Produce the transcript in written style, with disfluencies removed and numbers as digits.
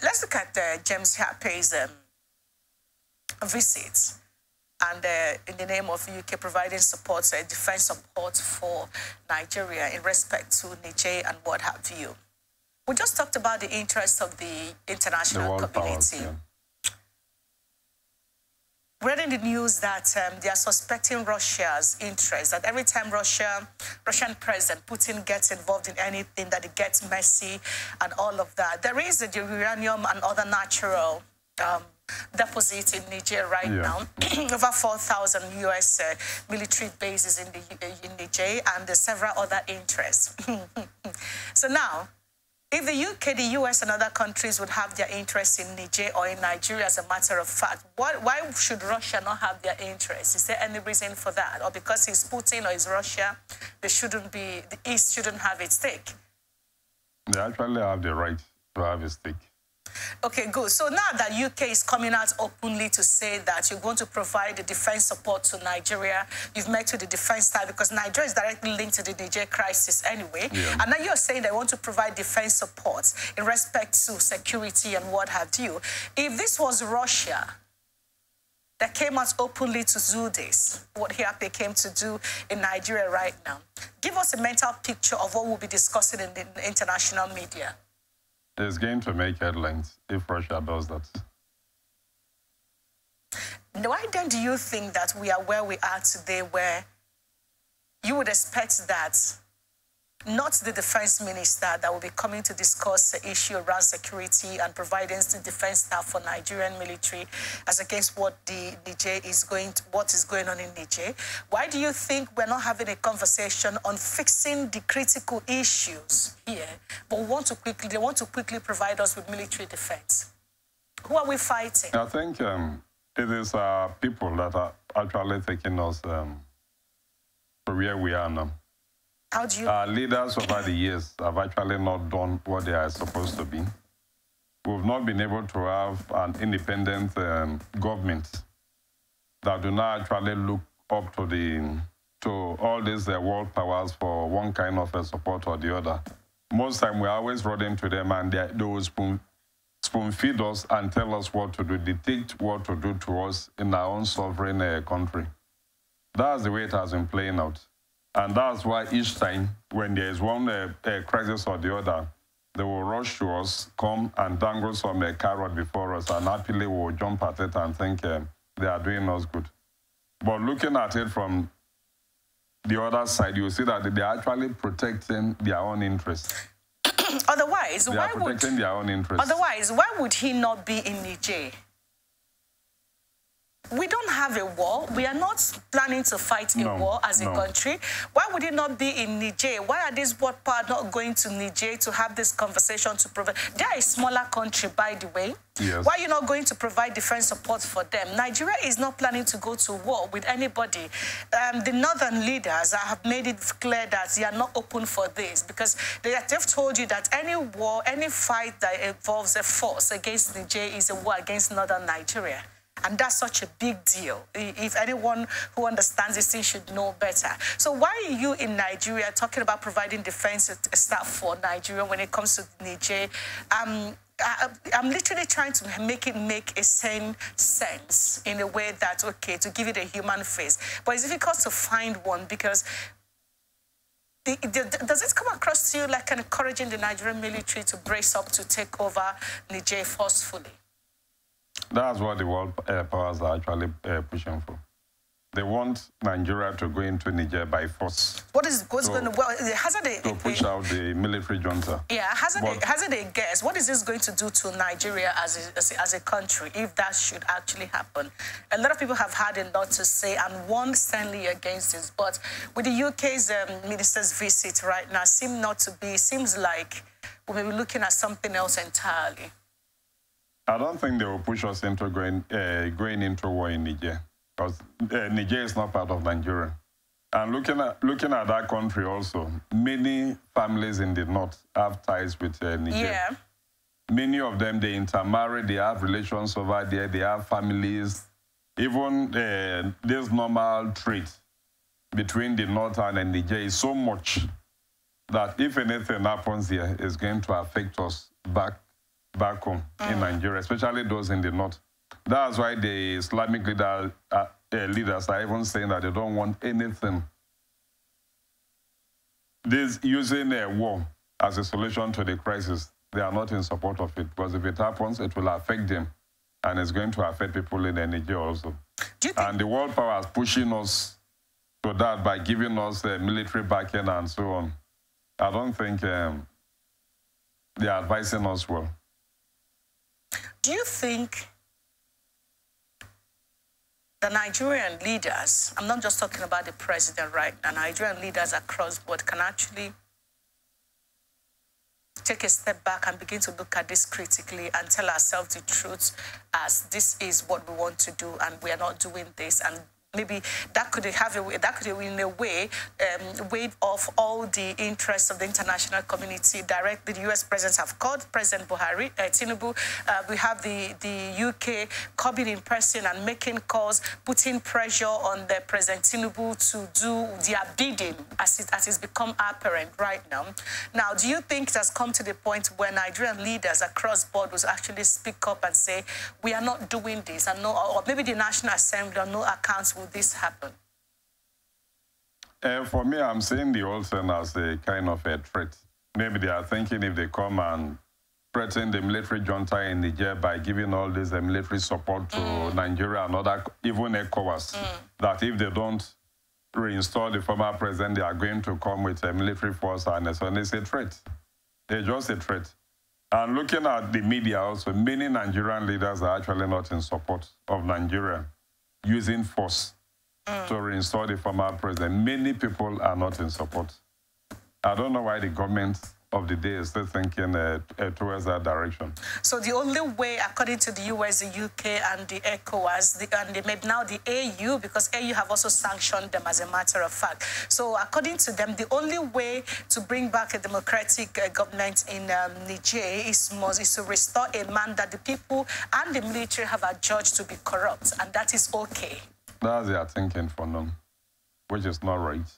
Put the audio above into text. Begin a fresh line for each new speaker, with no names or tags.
let's look at James Harper's visit. And in the name of UK providing support, defense support for Nigeria in respect to Niger and what have you. We just talked about the interests of the international community.
Powers, yeah.
Read in the news that they are suspecting Russia's interest, that every time Russian President Putin gets involved in anything, that it gets messy and all of that. There is the uranium and other natural deposits in Niger right now. Over 4,000 U.S. Military bases in Niger and several other interests. So now, if the UK, the US, and other countries would have their interests in Niger or in Nigeria, as a matter of fact, why should Russia not have their interests? Is there any reason for that? Or because it's Putin or it's Russia, the East shouldn't have its stake?
They actually have the right to have a stake.
Okay, good. So now that UK is coming out openly to say that you're going to provide the defense support to Nigeria, you've met with the defense staff because Nigeria is directly linked to the Niger crisis anyway.
Yeah.
And now you're saying they want to provide defense support in respect to security and what have you. If this was Russia that came out openly to do this, what Harper came to do in Nigeria right now, give us a mental picture of what we'll be discussing in the international media.
It's going to make headlines if Russia does that.
Why then do you think that we are where we are today, where you would expect that not the defense minister that will be coming to discuss the issue around security and providing the defense staff for Nigerian military as against what what is going on in Niger? Why do you think we're not having a conversation on fixing the critical issues here, but they want to quickly provide us with military defense? Who are we fighting?
I think it is people that are actually taking us to where we are now.
How do you...
leaders over the years have actually not done what they are supposed to be. We've not been able to have an independent government that do not actually look up to all these world powers for one kind of support or the other. Most time we're always running to them and they will spoon feed us and tell us what to do, dictate what to do to us in our own sovereign country. That's the way it has been playing out. And that's why each time when there is one crisis or the other, they will rush to us, come and dangle some carrot before us, and happily will jump at it and think they are doing us good. But looking at it from the other side, you see that they are actually protecting their own interests.
Otherwise,
they are protecting their own interests.
Otherwise, why would he not be in Niger? We don't have a war. We are not planning to fight a war as a country. Why would it not be in Niger? Why are these world powers not going to Niger to have this conversation to provide? They are a smaller country, by the way.
Yes.
Why are you not going to provide defense support for them? Nigeria is not planning to go to war with anybody. The northern leaders have made it clear that they are not open for this because they've told you that any war, any fight that involves a force against Niger is a war against northern Nigeria. And that's such a big deal. If anyone who understands this thing should know better. So why are you in Nigeria talking about providing defense staff for Nigeria when it comes to Niger? I'm literally trying to make it make a sane sense in a way that, okay, to give it a human face. But it's difficult to find one because does it come across to you like encouraging the Nigerian military to brace up to take over Niger forcefully?
That's what the world powers are actually pushing for. They want Nigeria to go into Niger by force.
What's going to... Well,
to push out the military junta.
Yeah, hazard a guess. What is this going to do to Nigeria as a country if that should actually happen? A lot of people have had a lot to say and warned sternly against this. But with the UK's minister's visit right now, seems like we may be looking at something else entirely.
I don't think they will push us into going into war in Niger, because Niger is not part of Nigeria. And looking at that country also, many families in the north have ties with Niger.
Yeah.
Many of them, they intermarry, they have relations over there, they have families. Even this normal trade between the north and Niger is so much that if anything happens here, it's going to affect us back back home in Nigeria, especially those in the north. That's why the Islamic leaders are even saying that they don't want anything. This using a war as a solution to the crisis, they are not in support of it, because if it happens, it will affect them, and it's going to affect people in Nigeria also. And the world power is pushing us to that by giving us military backing and so on. I don't think they are advising us well.
Do you think the Nigerian leaders, I'm not just talking about the president right now, Nigerian leaders across the board can actually take a step back and begin to look at this critically and tell ourselves the truth as this is what we want to do and we are not doing this, and maybe that could have in a way wave off all the interests of the international community directly. The US presidents have called President Buhari, Tinubu. We have the UK coming in person and making calls, putting pressure on the President Tinubu to do their bidding, as it has become apparent right now. Now, do you think it has come to the point where Nigerian leaders across board will actually speak up and say, we are not doing this, and no, or maybe the National Assembly on no accounts will this happen?
For me, I'm seeing the whole thing as a kind of a threat. Maybe they are thinking if they come and threaten the military junta in Niger by giving all this military support to Nigeria and other, even ECOWAS, that if they don't reinstall the former president, they are going to come with a military force, and so on. It's a threat. It's just a threat. And looking at the media also, many Nigerian leaders are actually not in support of Nigeria using force to reinstall the former president. Many people are not in support. I don't know why the government of the day is still thinking towards that direction. So
the only way, according to the US, the UK, and the ECOWAS, and maybe now the AU, because AU have also sanctioned them as a matter of fact. So according to them, the only way to bring back a democratic government in Niger is to restore a man that the people and the military have adjudged to be corrupt, and that is okay.
That's their thinking for them, which is not right.